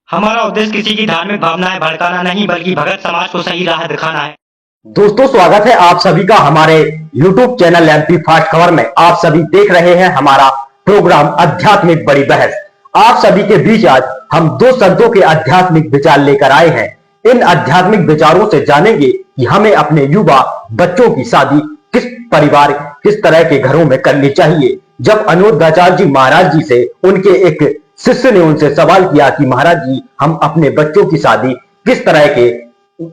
हमारा उद्देश्य किसी की धार्मिक भावनाएं भड़काना नहीं बल्कि भगत समाज को सही राह दिखाना है। दोस्तों, स्वागत है आप सभी का हमारे YouTube चैनल एमपी फास्ट खबर में। आप सभी देख रहे हैं हमारा प्रोग्राम आध्यात्मिक बड़ी बहस। आप सभी के बीच आज हम दो संतों के आध्यात्मिक विचार लेकर आए हैं। इन आध्यात्मिक विचारों से जानेंगे कि हमें अपने युवा बच्चों की शादी किस तरह के घरों में करनी चाहिए। जब अनिरुद्धाचार्य जी महाराज जी से उनके एक शिष्य ने उनसे सवाल किया कि महाराज जी, हम अपने बच्चों की शादी किस तरह के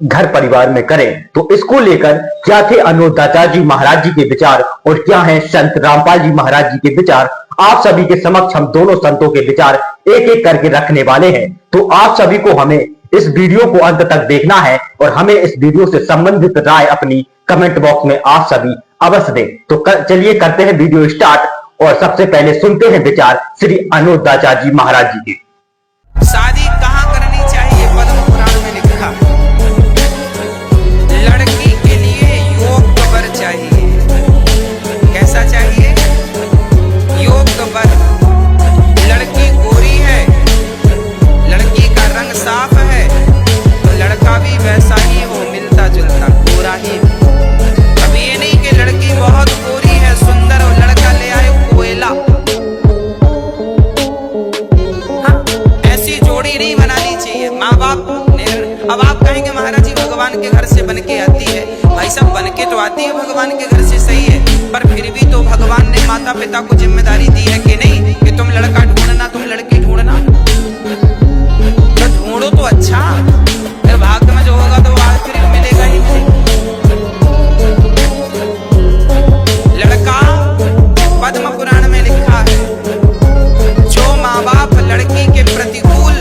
घर परिवार में करें, तो इसको लेकर क्या थे अनिरुद्धाचार्य जी महाराज जी के विचार और क्या हैं संत रामपाल जी महाराज जी के विचार, आप सभी के समक्ष हम दोनों संतों के विचार एक एक करके रखने वाले हैं। तो आप सभी को हमें इस वीडियो को अंत तक देखना है और हमें इस वीडियो से संबंधित राय अपनी कमेंट बॉक्स में आप सभी अवश्य दें। तो चलिए करते हैं वीडियो स्टार्ट और सबसे पहले सुनते हैं विचार श्री अनिरुद्धाचार्य जी महाराज जी के। शादी कहाँ करनी चाहिए? पद्म पुराण में लिखा, लड़की के लिए योग्य वर चाहिए। कैसा चाहिए? योग्य वर। लड़की गोरी है, लड़की का रंग साफ है, तो लड़का भी वैसा ही हो, मिलता जुलता गोरा ही। अब ये नहीं कि लड़की बहुत गोरी है, सुंदर, और लड़का ले आए कोयला। हाँ, ऐसी जोड़ी नहीं बनानी चाहिए। माँ बाप ने, अब आप कहेंगे महाराज जी भगवान के घर से बन के आती है। भाई साहब, बन के तो आती है भगवान के घर से, सही है, पर फिर भी तो भगवान ने माता पिता को जिम्मेदारी दी है कि नहीं, कि तुम लड़का ढूंढना, तुम लड़की ढूंढना। तो ढूंढो तो अच्छा, फिर भाग्य में जो होगा तो आखिर मिलेगा ही नहीं। लड़का, पद्म पुराण में लिखा है, जो माँ बाप लड़की के प्रतिकूल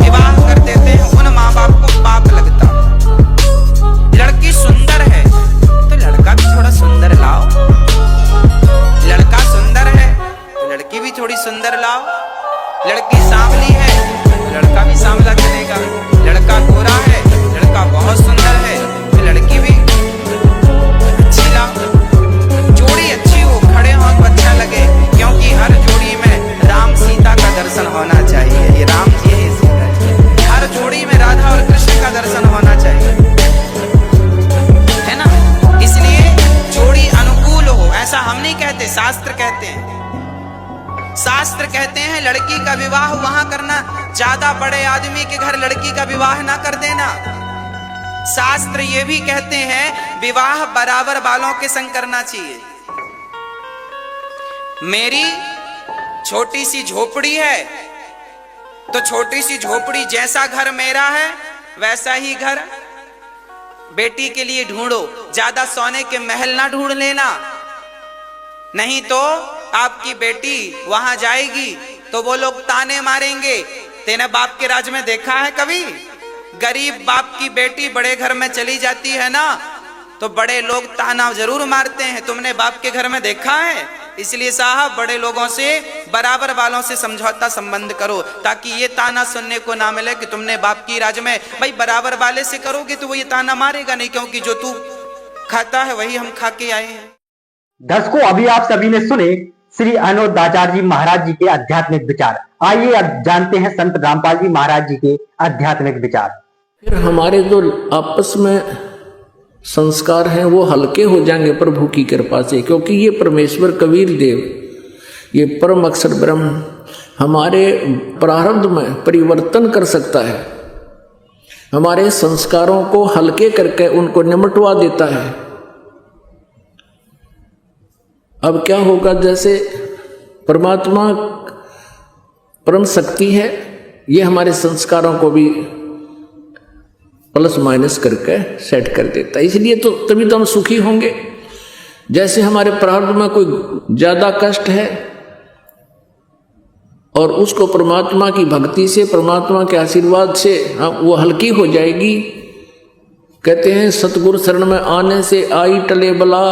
विवाह कर देते हैं उन माँ बाप को पाप लगता। लड़की सुंदर है तो लड़का भी थोड़ा सुंदर लाओ, लड़का सुंदर है तो लड़की भी थोड़ी सुंदर लाओ। लड़की सांवली है तो लड़का भी सांवला चलेगा, लड़का गोरा है, लड़का बहुत सुंदर है तो लड़की भी अच्छी लाओ। जोड़ी अच्छी हो, खड़े हो तो अच्छा लगे, क्योंकि हर जोड़ी में राम सीता का दर्शन होना चाहिए। ये राम जी है, सीता जी। हर जोड़ी में राधा और कृष्ण का दर्शन होना चाहिए, है ना। इसलिए जोड़ी अनुकूल हो, ऐसा हम नहीं कहते, शास्त्र कहते हैं। शास्त्र कहते हैं लड़की का विवाह वहां करना, ज्यादा बड़े आदमी के घर लड़की का विवाह ना कर देना। शास्त्र ये भी कहते हैं विवाह बराबर वालों के संग करना चाहिए। मेरी छोटी सी झोपड़ी है तो छोटी सी झोपड़ी जैसा घर मेरा है वैसा ही घर बेटी के लिए ढूंढो। ज्यादा सोने के महल ना ढूंढ लेना, नहीं तो आपकी बेटी वहां जाएगी तो वो लोग ताने मारेंगे। तेने बाप के राज में देखा है कभी? गरीब बाप की बेटी बड़े घर में चली जाती है ना, तो बड़े लोग ताना जरूर मारते हैं। तुमने बाप के घर में देखा है? इसलिए साहब, बड़े लोगों से, बराबर वालों से समझौता संबंध करो, ताकि ये ताना सुनने को ना मिले कि तुमने बाप की राज में। भाई बराबर वाले से करोगे तो वो ये ताना मारेगा नहीं, क्योंकि जो तू खाता है वही हम खा के आए हैं। दर्शकों, अभी आप सभी ने सुने श्री अनिरुद्धाचार्य जी महाराज जी के आध्यात्मिक विचार। आइए अब जानते हैं संत रामपाल जी महाराज जी के आध्यात्मिक विचार। फिर हमारे जो आपस में संस्कार हैं वो हल्के हो जाएंगे प्रभु की कृपा से, क्योंकि ये परमेश्वर कबीर देव, ये परम अक्षर ब्रह्म हमारे प्रारब्ध में परिवर्तन कर सकता है, हमारे संस्कारों को हल्के करके उनको निमटवा देता है। अब क्या होगा, जैसे परमात्मा परम शक्ति है, ये हमारे संस्कारों को भी प्लस माइनस करके सेट कर देता है। इसलिए तो तभी तो हम सुखी होंगे। जैसे हमारे प्रारब्ध में कोई ज्यादा कष्ट है और उसको परमात्मा की भक्ति से, परमात्मा के आशीर्वाद से वो हल्की हो जाएगी। कहते हैं सतगुरु शरण में आने से आई टले बला,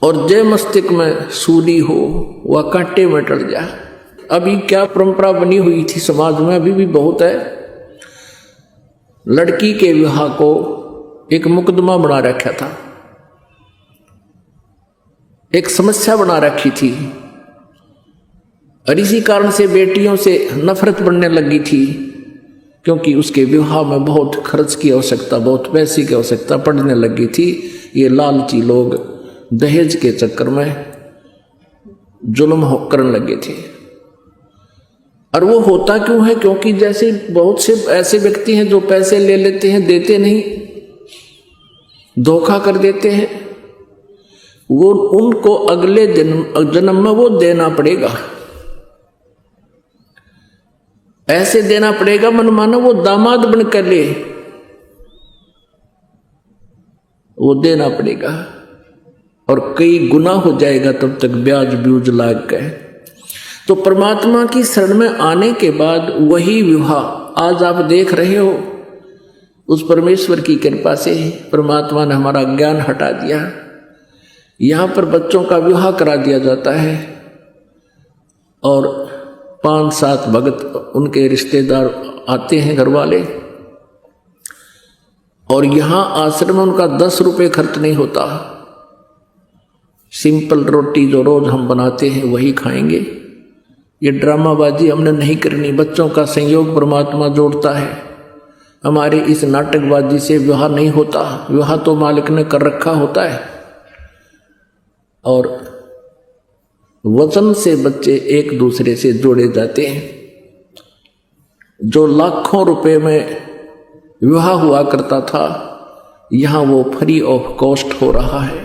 और जय मस्तिष्क में सूली हो वह कांटे में टल जा। अभी क्या परंपरा बनी हुई थी समाज में, अभी भी बहुत है लड़की के विवाह को एक मुकदमा बना रखा था, एक समस्या बना रखी थी, और इसी कारण से बेटियों से नफरत बढ़ने लगी थी, क्योंकि उसके विवाह में बहुत खर्च की आवश्यकता, बहुत पैसे की आवश्यकता पड़ने लगी थी। ये लालची लोग दहेज के चक्कर में जुल्म करने लगे थे। और वो होता क्यों है? क्योंकि जैसे बहुत से ऐसे व्यक्ति हैं जो पैसे ले लेते हैं, देते नहीं, धोखा कर देते हैं, वो उनको अगले जन्म में वो देना पड़ेगा, ऐसे देना पड़ेगा मन मानो वो दामाद बनकर ले, वो देना पड़ेगा, और कई गुना हो जाएगा तब तक ब्याज ब्यूज लाग गए। तो परमात्मा की शरण में आने के बाद वही विवाह आज आप देख रहे हो, उस परमेश्वर की कृपा से परमात्मा ने हमारा ज्ञान हटा दिया। यहाँ पर बच्चों का विवाह करा दिया जाता है, और 5-7 भगत उनके रिश्तेदार आते हैं, घर वाले, और यहाँ आश्रम में उनका 10 रुपये खर्च नहीं होता। सिंपल रोटी जो रोज हम बनाते हैं वही खाएंगे। ये ड्रामाबाजी हमने नहीं करनी, बच्चों का संयोग परमात्मा जोड़ता है। हमारे इस नाटकबाजी से विवाह नहीं होता, विवाह तो मालिक ने कर रखा होता है। और वचन से बच्चे एक दूसरे से जोड़े जाते हैं। जो लाखों रुपए में विवाह हुआ करता था, यहाँ वो फ्री ऑफ कॉस्ट हो रहा है।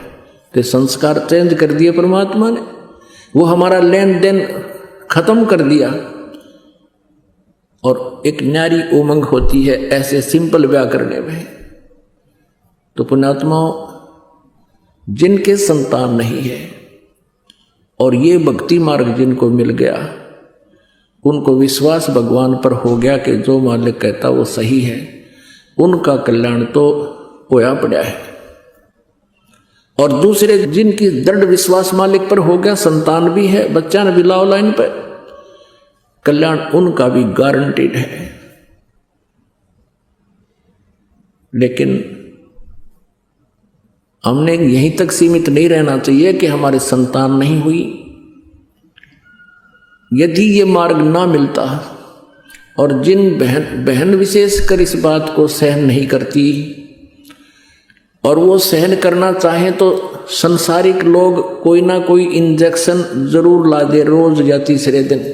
तो संस्कार चेंज कर दिए परमात्मा ने, वो हमारा लेन देन खत्म कर दिया, और एक न्यारी उमंग होती है ऐसे सिंपल ब्याह करने में। तो पुण्यात्माओं, जिनके संतान नहीं है और ये भक्ति मार्ग जिनको मिल गया, उनको विश्वास भगवान पर हो गया कि जो मालिक कहता वो सही है, उनका कल्याण तो होया पड़ा है। और दूसरे जिनकी दृढ़ विश्वास मालिक पर हो गया, संतान भी है, बच्चा ने भी लाओ लाइन पर, कल्याण उनका भी गारंटीड है। लेकिन हमने यहीं तक सीमित नहीं रहना चाहिए कि हमारे संतान नहीं हुई। यदि ये मार्ग ना मिलता, और जिन बहन विशेषकर इस बात को सहन नहीं करती, और वो सहन करना चाहें तो संसारिक लोग कोई ना कोई इंजेक्शन जरूर ला दे रोज या तीसरे दिन,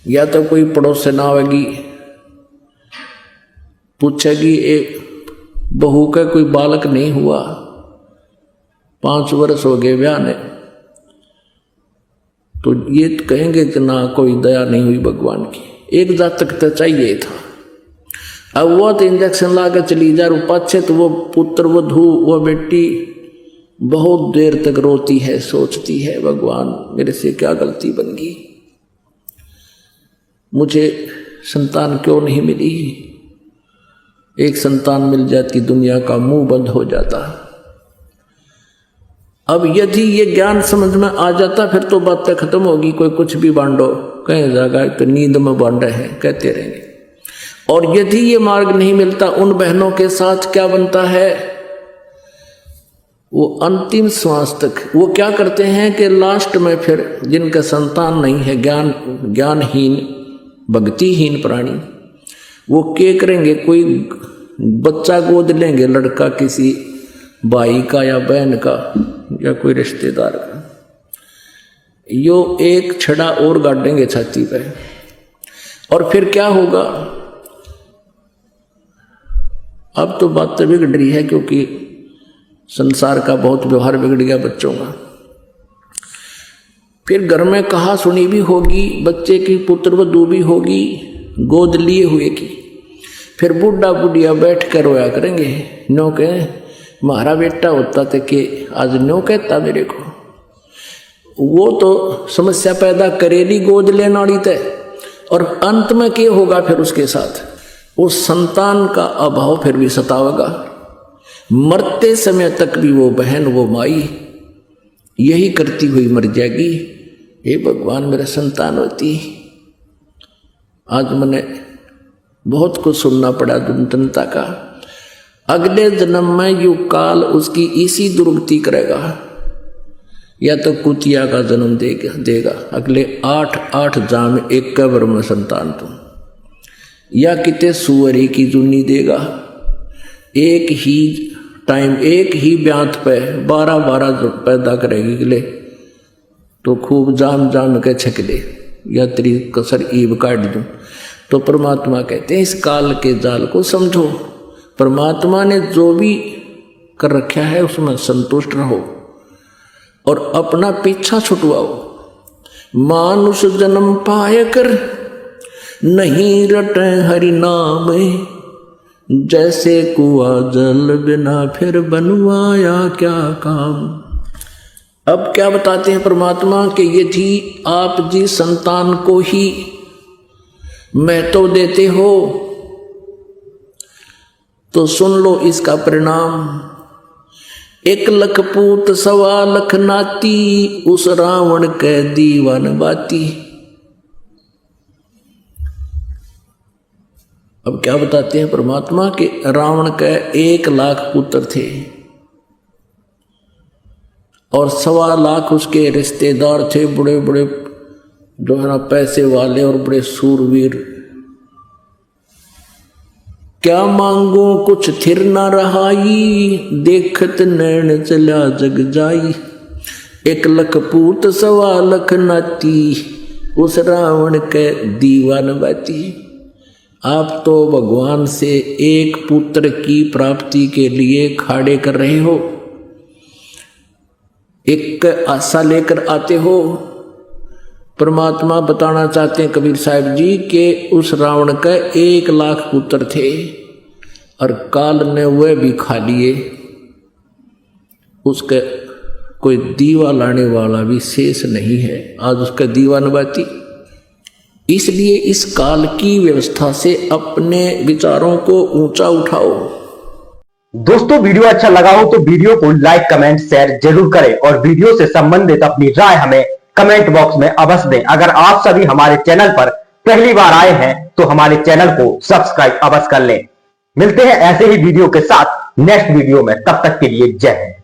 या तो कोई पड़ोसन आवेगी पूछेगी एक बहू का कोई बालक नहीं हुआ, 5 वर्ष हो गए ब्याह ने, तो ये कहेंगे कि ना कोई दया नहीं हुई भगवान की, एक जातक तो चाहिए था। अब वो तो इंजेक्शन ला कर चली जा, पाछे तो वो पुत्र वो धू वो बेटी बहुत देर तक रोती है, सोचती है भगवान मेरे से क्या गलती बन गई, मुझे संतान क्यों नहीं मिली। एक संतान मिल जाती दुनिया का मुंह बंद हो जाता। अब यदि ये ज्ञान समझ में आ जाता फिर तो बातें खत्म होगी, कोई कुछ भी बांटो, कहीं जाएगा तो नींद में बांट रहे हैं कहते रहेंगे। और यदि ये मार्ग नहीं मिलता, उन बहनों के साथ क्या बनता है, वो अंतिम श्वास तक वो क्या करते हैं कि लास्ट में फिर जिनका संतान नहीं है, ज्ञानहीन भक्तिहीन प्राणी, वो क्या करेंगे, कोई बच्चा गोद लेंगे, लड़का किसी भाई का या बहन का या कोई रिश्तेदार का, यो एक छड़ा और गाड़ेंगे छाती पे। और फिर क्या होगा, अब तो बात तो बिगड़ रही है, क्योंकि संसार का बहुत व्यवहार बिगड़ गया बच्चों का। फिर घर में कहा सुनी भी होगी, बच्चे की पुत्र वधू भी होगी गोद लिए हुए की, फिर बूढ़ा बुढ़िया बैठ कर रोया करेंगे, नो कहे हमारा बेटा होता था कि आज नो कहता मेरे को। वो तो समस्या पैदा करेली गोद लेने वाली तय। और अंत में क्या होगा फिर उसके साथ, वो संतान का अभाव फिर भी सतावेगा। मरते समय तक भी वो बहन वो माई यही करती हुई मर जाएगी, हे भगवान मेरा संतान होती। आज मैंने बहुत कुछ सुनना पड़ा जनता का। अगले जन्म में यू काल उसकी इसी दुर्गति करेगा, या तो कुतिया का जन्म देगा अगले 8 जाम एक कब्र में संतान तुम, या किते सुअरी की जुनी देगा। एक ही टाइम एक ही ब्यात पे 12 पैदा करेगी गले, तो खूब जाम के छक दे, या तेरी कसर ईब काट दूं। तो परमात्मा कहते हैं इस काल के जाल को समझो, परमात्मा ने जो भी कर रखा है उसमें संतुष्ट रहो और अपना पीछा छुटवाओ। मानुष जन्म पाए कर नहीं रटे हरि नाम, जैसे कुआ जल बिना फिर बनवाया क्या काम। अब क्या बताते हैं परमात्मा कि ये थी आप जी संतान को ही महत्व देते हो, तो सुन लो इसका परिणाम। 1 लाख पूत 1.25 लाख नाती, उस रावण के दीवान बाती। अब क्या बताते हैं परमात्मा कि रावण के 1 लाख पुत्र थे और 1.25 लाख उसके रिश्तेदार थे, बड़े बड़े जो है ना पैसे वाले और बड़े सूरवीर। क्या मांगो कुछ थिर न रहाई, देखत नैन चला जग जाई। 1 लाख पूत 1.25 लाख नाती, उस रावण के दीवान बाती। आप तो भगवान से एक पुत्र की प्राप्ति के लिए खाड़े कर रहे हो, एक आशा लेकर आते हो। परमात्मा बताना चाहते हैं कबीर साहब जी के उस रावण के 1 लाख पुत्र थे और काल ने वह भी खा लिए, उसके कोई दीवा लाने वाला भी शेष नहीं है आज उसका दीवान बाती। इसलिए इस काल की व्यवस्था से अपने विचारों को ऊंचा उठाओ। दोस्तों वीडियो अच्छा लगा हो तो वीडियो को लाइक कमेंट शेयर जरूर करें और वीडियो से संबंधित अपनी राय हमें कमेंट बॉक्स में अवश्य दें। अगर आप सभी हमारे चैनल पर पहली बार आए हैं तो हमारे चैनल को सब्सक्राइब अवश्य कर लें। मिलते हैं ऐसे ही वीडियो के साथ नेक्स्ट वीडियो में, तब तक के लिए जय हिंद।